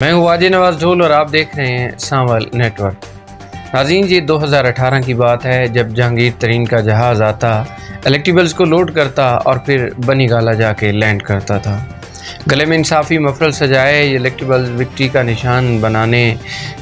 میں ہوں واجد نواز ڈھول اور آپ دیکھ رہے ہیں سانول نیٹ ورک۔ ناظرین، یہ 2018 کی بات ہے جب جہانگیر ترین کا جہاز آتا، الیکٹیبلز کو لوڈ کرتا اور پھر بنی گالا جا کے لینڈ کرتا تھا۔ گلے میں انصافی مفرل سجائے یہ الیکٹیبلز وکٹری کا نشان بنانے،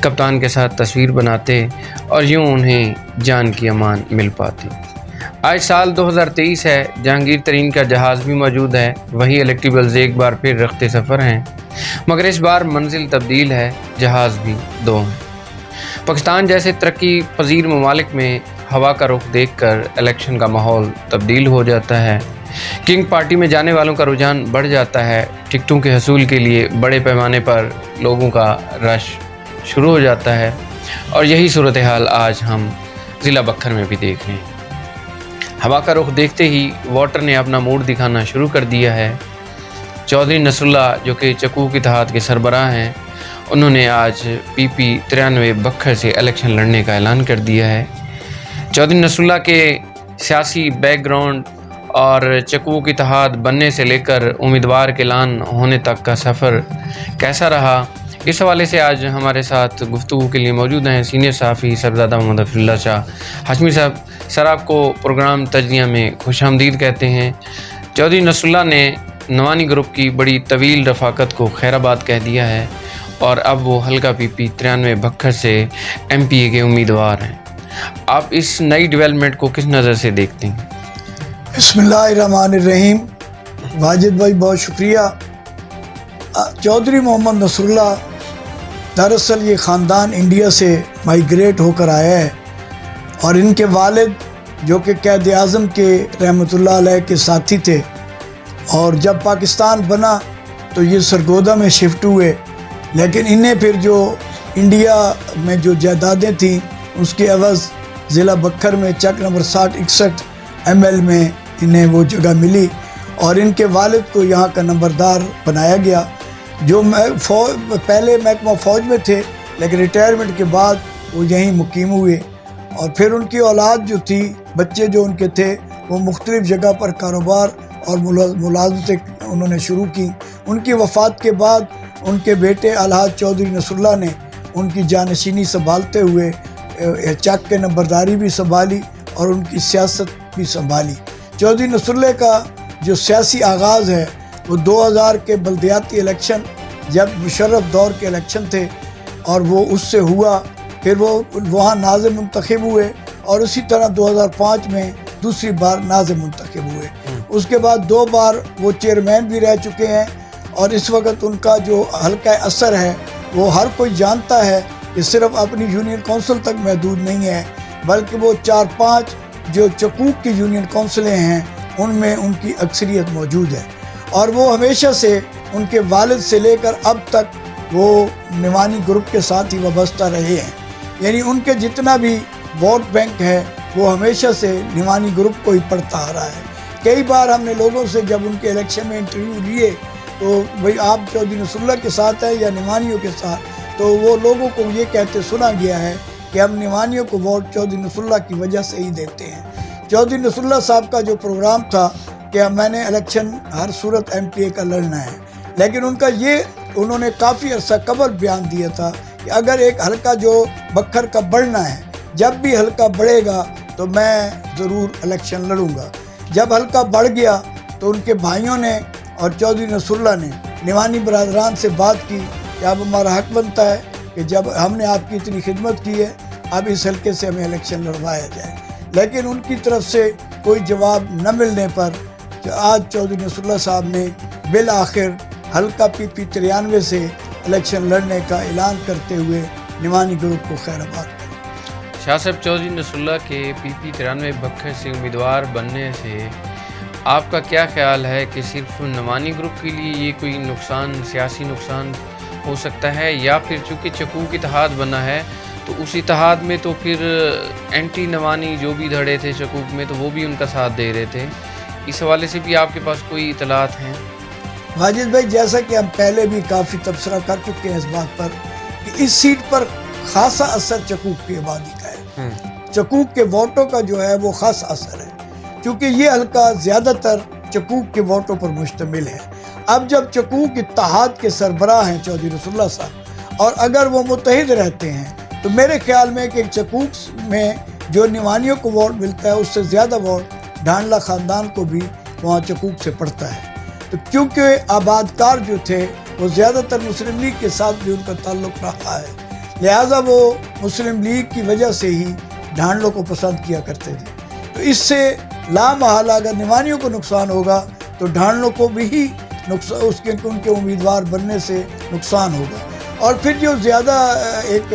کپتان کے ساتھ تصویر بناتے اور یوں انہیں جان کی امان مل پاتی۔ آج سال 2023 ہے، جہانگیر ترین کا جہاز بھی موجود ہے، وہی الیکٹیبلز ایک بار پھر رخت سفر ہیں، مگر اس بار منزل تبدیل ہے، جہاز بھی دو ہیں۔ پاکستان جیسے ترقی پذیر ممالک میں ہوا کا رخ دیکھ کر الیکشن کا ماحول تبدیل ہو جاتا ہے، کنگ پارٹی میں جانے والوں کا رجحان بڑھ جاتا ہے، ٹکٹوں کے حصول کے لیے بڑے پیمانے پر لوگوں کا رش شروع ہو جاتا ہے، اور یہی صورتحال آج ہم ضلع بکھر میں بھی دیکھ رہے ہیں۔ ہوا کا رخ دیکھتے ہی ووٹر نے اپنا موڈ دکھانا شروع کر دیا ہے۔ چودھری نصر اللہ جو کہ چکوک اتحاد کے سربراہ ہیں، انہوں نے آج PP 93 بکھر سے الیکشن لڑنے کا اعلان کر دیا ہے۔ چودھری نصر اللہ کے سیاسی بیک گراؤنڈ اور چکوک اتحاد بننے سے لے کر امیدوار کے اعلان ہونے تک کا سفر کیسا رہا، اس حوالے سے آج ہمارے ساتھ گفتگو کے لیے موجود ہیں سینئر صحافی صاحبزادہ محمد ظفر اللہ شاہ ہاشمی صاحب۔ سر، آپ کو پروگرام تجزیہ میں خوش آمدید کہتے ہیں۔ چودھری نصر اللہ نے نوانی گروپ کی بڑی طویل رفاقت کو خیر آباد کہہ دیا ہے اور اب وہ حلقہ PP 93 بکھر سے MPA کے امیدوار ہیں۔ آپ اس نئی ڈیولپمنٹ کو کس نظر سے دیکھتے ہیں؟ بسم اللہ الرحمن الرحیم۔ واجد بھائی بہت شکریہ۔ چودھری محمد نصر اللہ دراصل یہ خاندان انڈیا سے مائیگریٹ ہو کر آیا ہے، اور ان کے والد جو کہ قائد اعظم کے رحمۃ اللہ علیہ کے ساتھی تھے، اور جب پاکستان بنا تو یہ سرگودا میں شفٹ ہوئے، لیکن انہیں پھر جو انڈیا میں جو جائیدادیں تھیں اس کے عوض ضلع بکھر میں چک نمبر 6061 ML میں انہیں وہ جگہ ملی، اور ان کے والد کو یہاں کا نمبردار بنایا گیا، جو پہلے محکمہ فوج میں تھے، لیکن ریٹائرمنٹ کے بعد وہ یہیں مقیم ہوئے، اور پھر ان کی اولاد جو تھی، بچے جو ان کے تھے، وہ مختلف جگہ پر کاروبار اور ملازمتیں انہوں نے شروع کی۔ ان کی وفات کے بعد ان کے بیٹے الحاج چودھری نصر اللہ نے ان کی جانشینی سنبھالتے ہوئے چک کے نمبرداری بھی سنبھالی اور ان کی سیاست بھی سنبھالی۔ چودھری نصر اللہ کا جو سیاسی آغاز ہے وہ 2000 کے بلدیاتی الیکشن، جب مشرف دور کے الیکشن تھے، اور وہ اس سے ہوا، پھر وہ وہاں ناظم منتخب ہوئے، اور اسی طرح 2005 میں دوسری بار ناظم منتخب ہوئے۔ اس کے بعد 2 بار وہ چیئرمین بھی رہ چکے ہیں، اور اس وقت ان کا جو حلقہ اثر ہے وہ ہر کوئی جانتا ہے کہ صرف اپنی یونین کونسل تک محدود نہیں ہے، بلکہ وہ 4-5 جو چکوک کی یونین کونسلیں ہیں ان میں ان کی اکثریت موجود ہے، اور وہ ہمیشہ سے ان کے والد سے لے کر اب تک وہ نوانی گروپ کے ساتھ ہی وابستہ رہے ہیں، یعنی ان کے جتنا بھی ووٹ بینک ہے وہ ہمیشہ سے نوانی گروپ کو ہی پڑھتا آ رہا ہے۔ کئی بار ہم نے لوگوں سے جب ان کے الیکشن میں انٹرویو لیے تو بھئی آپ چودھری نصر اللہ کے ساتھ ہیں یا نوانیوں کے ساتھ، تو وہ لوگوں کو یہ کہتے سنا گیا ہے کہ ہم نوانیوں کو ووٹ چودھری نصر اللہ کی وجہ سے ہی دیتے ہیں۔ چودھری نصر اللہ صاحب کا جو پروگرام تھا کہ میں نے الیکشن ہر صورت MPA کا لڑنا ہے، لیکن ان کا یہ انہوں نے کافی عرصہ قبل بیان دیا تھا کہ اگر ایک حلقہ جو بکھر کا بڑھنا ہے، جب بھی حلقہ بڑھے گا تو میں ضرور الیکشن لڑوں گا۔ جب حلقہ بڑھ گیا تو ان کے بھائیوں نے اور چودھری نصر اللہ نے نوانی برادران سے بات کی کہ اب ہمارا حق بنتا ہے کہ جب ہم نے آپ کی اتنی خدمت کی ہے، اب اس حلقے سے ہمیں الیکشن لڑوایا جائے، لیکن ان کی طرف سے کوئی جواب نہ ملنے پر آج چودھری نصر اللہ صاحب نے بالآخر حلقہ PP 93 سے الیکشن لڑنے کا اعلان کرتے ہوئے نوانی گروپ کو خیر آباد کیا۔ شاہ صاحب، چودھری نصر اللہ کے PP 93 بکھر سے امیدوار بننے سے آپ کا کیا خیال ہے کہ صرف نوانی گروپ کے لیے یہ کوئی نقصان، سیاسی نقصان ہو سکتا ہے، یا پھر چونکہ چکوک اتحاد بنا ہے تو اس اتحاد میں تو پھر اینٹی نوانی جو بھی دھڑے تھے چکوک میں تو وہ بھی ان کا ساتھ دے رہے تھے، اس حوالے سے بھی آپ کے پاس کوئی اطلاعات ہیں؟ واجد بھائی، جیسا کہ ہم پہلے بھی کافی تبصرہ کر چکے ہیں اس بات پر کہ اس سیٹ پر خاصا اثر چکوک کی آبادی کا ہے، چکوک کے ووٹوں کا جو ہے وہ خاص اثر ہے، کیونکہ یہ حلقہ زیادہ تر چکوک کے ووٹوں پر مشتمل ہے۔ اب جب چکوک اتحاد کے سربراہ ہیں چودھری نصر اللہ صاحب، اور اگر وہ متحد رہتے ہیں تو میرے خیال میں کہ چکوک میں جو نوانیوں کو ووٹ ملتا ہے اس سے زیادہ ووٹ ڈھانڈلا خاندان کو بھی وہاں چکوک سے پڑتا ہے. تو کیونکہ آبادکار جو تھے وہ زیادہ تر مسلم لیگ کے ساتھ بھی ان کا تعلق رہا ہے، لہٰذا وہ مسلم لیگ کی وجہ سے ہی ڈھانڈلوں کو پسند کیا کرتے تھے. تو اس سے لامحالہ اگر نوانیوں کو نقصان ہوگا تو ڈھانڈلوں کو بھی نقصان، ان کے امیدوار بننے سے نقصان ہوگا. اور پھر جو زیادہ ایک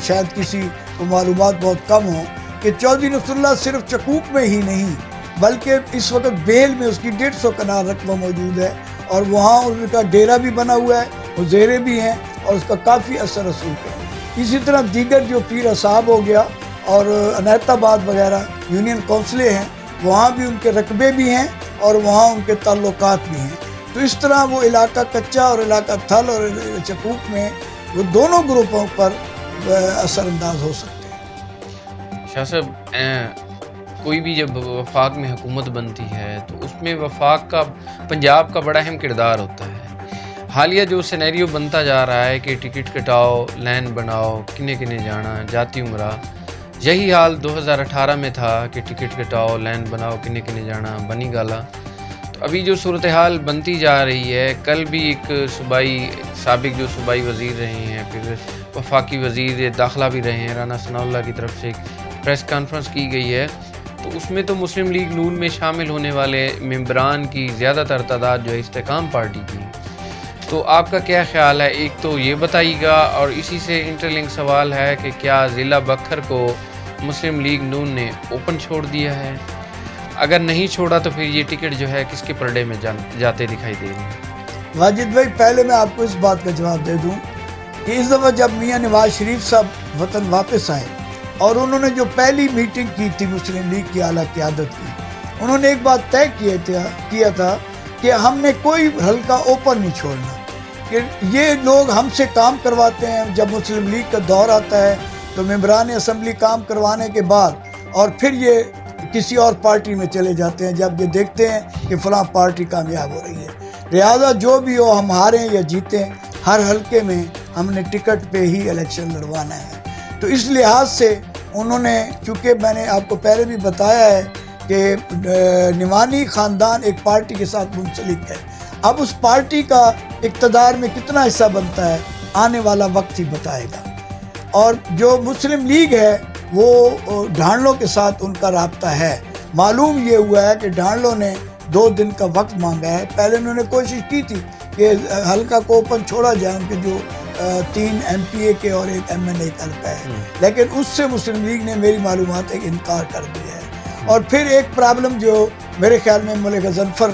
شاید کسی کو معلومات بہت کم ہو کہ چودھری نصر اللہ صرف چکوک میں ہی نہیں بلکہ اس وقت بیل میں اس کی 150 کنال رقبہ موجود ہے، اور وہاں ان کا ڈیرا بھی بنا ہوا ہے، وہ زیرے بھی ہیں اور اس کا کافی اثر رسوخ ہے. اسی طرح دیگر جو پیر اصحاب ہو گیا اور عنایت آباد وغیرہ یونین کونسلیں ہیں، وہاں بھی ان کے رقبے بھی ہیں اور وہاں ان کے تعلقات بھی ہیں. تو اس طرح وہ علاقہ کچا اور علاقہ تھل اور چکوک میں وہ دونوں گروپوں پر اثر انداز ہو سکتے ہیں. شاہ صاحب، کوئی بھی جب وفاق میں حکومت بنتی ہے تو اس میں وفاق کا پنجاب کا بڑا اہم کردار ہوتا ہے. حالیہ جو سینیریو بنتا جا رہا ہے کہ ٹکٹ کٹاؤ، لین بناؤ، کنے کنے جانا، جاتی عمرہ، یہی حال 2018 میں تھا کہ ٹکٹ کٹاؤ، لین بناؤ، کنے کنے جانا، بنی گالا. تو ابھی جو صورتحال بنتی جا رہی ہے، کل بھی ایک سابق جو صوبائی وزیر رہے ہیں، پھر وفاقی وزیر داخلہ بھی رہے ہیں، رانا ثناء اللہ کی طرف سے ایک پریس کانفرنس کی گئی ہے. تو اس میں تو مسلم لیگ نون میں شامل ہونے والے ممبران کی زیادہ تر تعداد جو ہے استحکام پارٹی کی. تو آپ کا کیا خیال ہے؟ ایک تو یہ بتائیے گا، اور اسی سے انٹرلنک سوال ہے کہ کیا ضلع بکھر کو مسلم لیگ نون نے اوپن چھوڑ دیا ہے؟ اگر نہیں چھوڑا تو پھر یہ ٹکٹ جو ہے کس کے پرڈے میں جاتے دکھائی دے رہے ہیں؟ واجد بھائی، پہلے میں آپ کو اس بات کا جواب دے دوں کہ اس دفعہ جب میاں نواز شریف صاحب وطن واپس آئے اور انہوں نے جو پہلی میٹنگ کی تھی مسلم لیگ کی اعلیٰ قیادت کی، انہوں نے ایک بات طے کیا تھا کہ ہم نے کوئی حلقہ اوپن نہیں چھوڑنا، کہ یہ لوگ ہم سے کام کرواتے ہیں. جب مسلم لیگ کا دور آتا ہے تو ممبران اسمبلی کام کروانے کے بعد اور پھر یہ کسی اور پارٹی میں چلے جاتے ہیں جب یہ دیکھتے ہیں کہ فلاں پارٹی کامیاب ہو رہی ہے. لہٰذا جو بھی ہو، ہم ہاریں یا جیتیں، ہر حلقے میں ہم نے ٹکٹ پہ ہی الیکشن لڑوانا ہے. تو اس لحاظ سے انہوں نے، چونکہ میں نے آپ کو پہلے بھی بتایا ہے کہ نوانی خاندان ایک پارٹی کے ساتھ منسلک ہے، اب اس پارٹی کا اقتدار میں کتنا حصہ بنتا ہے آنے والا وقت ہی بتائے گا. اور جو مسلم لیگ ہے وہ ڈھانڈلوں کے ساتھ ان کا رابطہ ہے. معلوم یہ ہوا ہے کہ ڈھانڈلوں نے 2 دن کا وقت مانگا ہے. پہلے انہوں نے کوشش کی تھی کہ حلقہ کو اوپن چھوڑا جائے، ان کے جو 3 MPA کے اور 1 MNA کا حلقہ ہے، لیکن اس سے مسلم لیگ نے میری معلومات ہے کہ انکار کر دیا ہے. اور پھر ایک پرابلم جو میرے خیال میں ملک غضنفر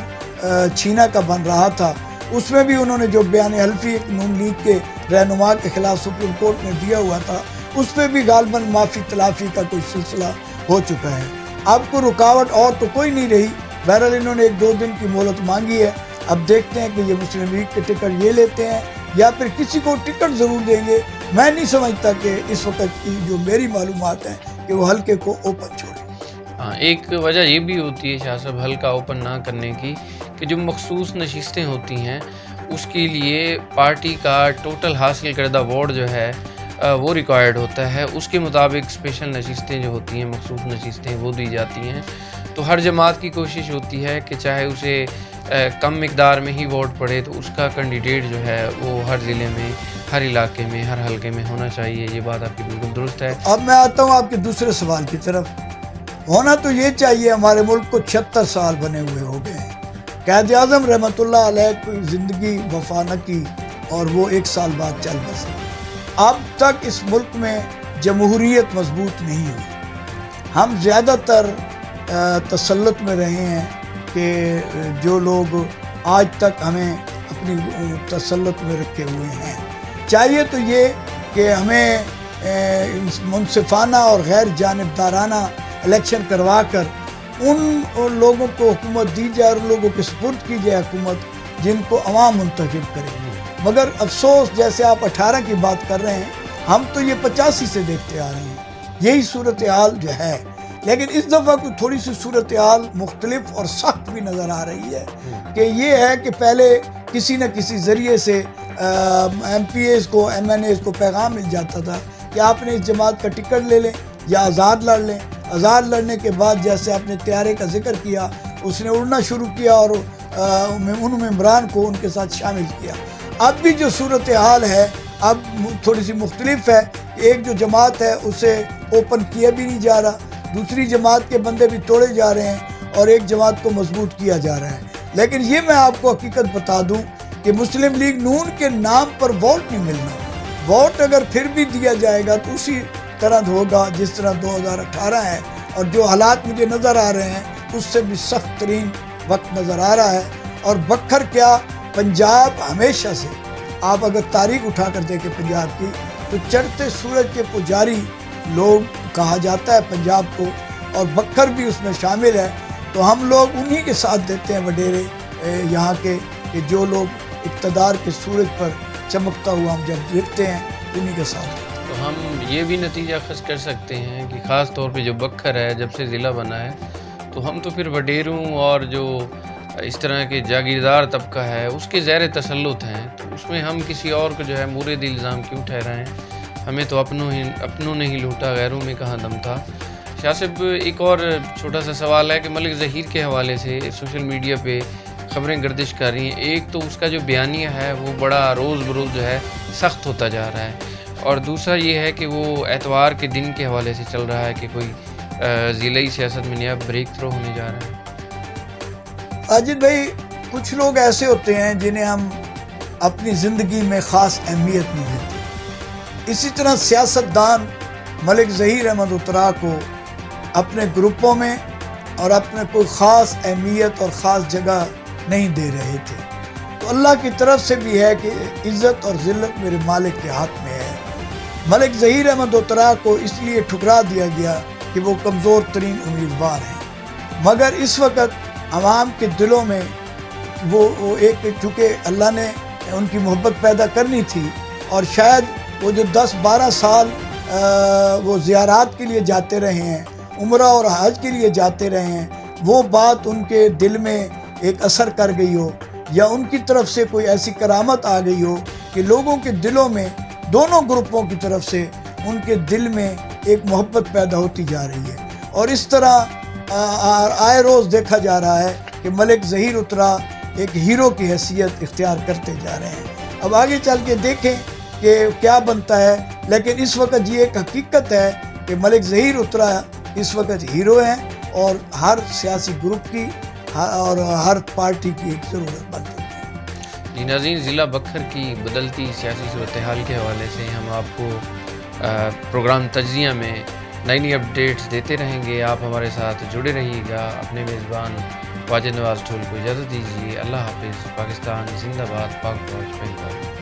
چھینا کا بن رہا تھا، اس میں بھی انہوں نے جو بیان حلفی نون لیگ کے رہنما کے خلاف سپریم کورٹ میں دیا ہوا تھا، اس پہ بھی غالباً معافی تلافی کا کوئی سلسلہ ہو چکا ہے. اب کوئی رکاوٹ اور تو کوئی نہیں رہی. بہرحال انہوں نے 1-2 دن کی مہلت مانگی ہے. اب دیکھتے ہیں کہ یہ مسلم لیگ کے ٹکٹ یہ لیتے ہیں یا پھر کسی کو ٹکٹ ضرور دیں گے. میں نہیں سمجھتا کہ اس وقت کی جو میری معلومات ہیں کہ وہ حلقے کو اوپن چھوڑیں. ہاں، ایک وجہ یہ بھی ہوتی ہے شاہ صاحب حلقہ اوپن نہ کرنے کی کہ جو مخصوص نشستیں ہوتی ہیں اس کے لیے پارٹی کا ٹوٹل حاصل کردہ ووٹ جو ہے وہ ریکوائرڈ ہوتا ہے. اس کے مطابق اسپیشل نشستیں جو ہوتی ہیں، مخصوص نشستیں، وہ دی جاتی ہیں. تو ہر جماعت کی کوشش ہوتی ہے کہ چاہے اسے کم مقدار میں ہی ووٹ پڑے تو اس کا کینڈیڈیٹ جو ہے وہ ہر ضلع میں، ہر علاقے میں، ہر حلقے میں ہونا چاہیے. یہ بات آپ کی بالکل درست ہے. اب میں آتا ہوں آپ کے دوسرے سوال کی طرف. ہونا تو یہ چاہیے، ہمارے ملک کو 76 سال بنے ہوئے ہو گئے ہیں. قائد اعظم رحمۃ اللہ علیہ کوئی زندگی وفا نہ کی اور وہ 1 سال بعد چل بسے. اب تک اس ملک میں جمہوریت مضبوط نہیں ہوئی. ہم زیادہ تر تسلط میں رہے ہیں کہ جو لوگ آج تک ہمیں اپنی تسلط میں رکھے ہوئے ہیں. چاہیے تو یہ کہ ہمیں منصفانہ اور غیر جانبدارانہ الیکشن کروا کر ان لوگوں کو حکومت دی جائے اور ان لوگوں کے سپرد کی جائے حکومت جن کو عوام منتخب کرے. مگر افسوس، جیسے آپ 18 کی بات کر رہے ہیں، ہم تو یہ 85 سے دیکھتے آ رہے ہیں. یہی صورتحال جو ہے، لیکن اس دفعہ کوئی تھوڑی سی صورتحال مختلف اور سخت بھی نظر آ رہی ہے کہ یہ ہے کہ پہلے کسی نہ کسی ذریعے سے ایم پی ایز کو ایم این ایز کو پیغام مل جاتا تھا کہ آپ نے اس جماعت کا ٹکٹ لے لیں یا آزاد لڑ لیں. آزاد لڑنے کے بعد جیسے آپ نے طیارے کا ذکر کیا, اس نے اڑنا شروع کیا اور ان ممبران کو ان کے ساتھ شامل کیا. اب بھی جو صورتحال ہے اب تھوڑی سی مختلف ہے. ایک جو جماعت ہے اسے اوپن کیا بھی نہیں جا رہا, دوسری جماعت کے بندے بھی توڑے جا رہے ہیں اور ایک جماعت کو مضبوط کیا جا رہا ہے. لیکن یہ میں آپ کو حقیقت بتا دوں کہ مسلم لیگ نون کے نام پر ووٹ نہیں ملنا. ووٹ اگر پھر بھی دیا جائے گا تو اسی طرح ہوگا جس طرح 2018 ہے, اور جو حالات مجھے نظر آ رہے ہیں اس سے بھی سخت ترین وقت نظر آ رہا ہے. اور بکھر کیا, پنجاب ہمیشہ سے آپ اگر تاریخ اٹھا کر دیکھیں پنجاب کی تو چڑھتے سورج کے پجاری لوگ کہا جاتا ہے پنجاب کو, اور بکھر بھی اس میں شامل ہے. تو ہم لوگ انہی کے ساتھ دیتے ہیں وڈیرے یہاں کے, کہ جو لوگ اقتدار کے سورج پر چمکتا ہوا ہم جب دیکھتے ہیں انہی کے ساتھ. تو ہم یہ بھی نتیجہ خاص کر سکتے ہیں کہ خاص طور پہ جو بکھر ہے جب سے ضلع بنا ہے تو ہم تو پھر وڈیروں اور جو اس طرح کے جاگیردار طبقہ ہے اس کے زیر تسلط ہیں, تو اس میں ہم کسی اور کو جو ہے مورد الزام کیوں ٹھہرائیں. ہمیں تو اپنوں نے ہی لوٹا, غیروں میں کہاں دم تھا. شاہ صاحب ایک اور چھوٹا سا سوال ہے کہ ملک ظہیر کے حوالے سے سوشل میڈیا پہ خبریں گردش کر رہی ہیں. ایک تو اس کا جو بیانیہ ہے وہ بڑا روز بروز جو ہے سخت ہوتا جا رہا ہے, اور دوسرا یہ ہے کہ وہ اتوار کے دن کے حوالے سے چل رہا ہے کہ کوئی ضلعی سیاست میں نیا بریک تھرو ہونے جا رہا ہے. واجد بھائی, کچھ لوگ ایسے ہوتے ہیں جنہیں ہم اپنی زندگی میں خاص اہمیت نہیں دیتے. اسی طرح سیاستدان ملک ظہیر احمد اترا کو اپنے گروپوں میں اور اپنے کوئی خاص اہمیت اور خاص جگہ نہیں دے رہے تھے. تو اللہ کی طرف سے بھی ہے کہ عزت اور ذلت میرے مالک کے ہاتھ میں ہے. ملک ظہیر احمد اترا کو اس لیے ٹھکرا دیا گیا کہ وہ کمزور ترین امیدوار ہیں, مگر اس وقت عوام کے دلوں میں وہ ایک, چونکہ اللہ نے ان کی محبت پیدا کرنی تھی, اور شاید وہ جو 10-12 سال وہ زیارات کے لیے جاتے رہے ہیں, عمرہ اور حج کے لیے جاتے رہے ہیں, وہ بات ان کے دل میں ایک اثر کر گئی ہو, یا ان کی طرف سے کوئی ایسی کرامت آ گئی ہو کہ لوگوں کے دلوں میں دونوں گروپوں کی طرف سے ان کے دل میں ایک محبت پیدا ہوتی جا رہی ہے. اور اس طرح آئے روز دیکھا جا رہا ہے کہ ملک ظہیر اترا ایک ہیرو کی حیثیت اختیار کرتے جا رہے ہیں. اب آگے چل کے دیکھیں کہ کیا بنتا ہے, لیکن اس وقت یہ ایک حقیقت ہے کہ ملک ظہیر اترا اس وقت ہیرو ہیں, اور ہر سیاسی گروپ کی اور ہر پارٹی کی ایک ضرورت بن چکی ہے. جی ناظرین, ضلع بکھر کی بدلتی سیاسی صورتحال کے حوالے سے ہم آپ کو پروگرام تجزیہ میں نئی اپڈیٹس دیتے رہیں گے. آپ ہمارے ساتھ جڑے رہیے گا. اپنے میزبان واجد نواز ٹھول کو اجازت دیجیے. اللہ حافظ. پاکستان زندہ باد. پاک فوج پہنگام.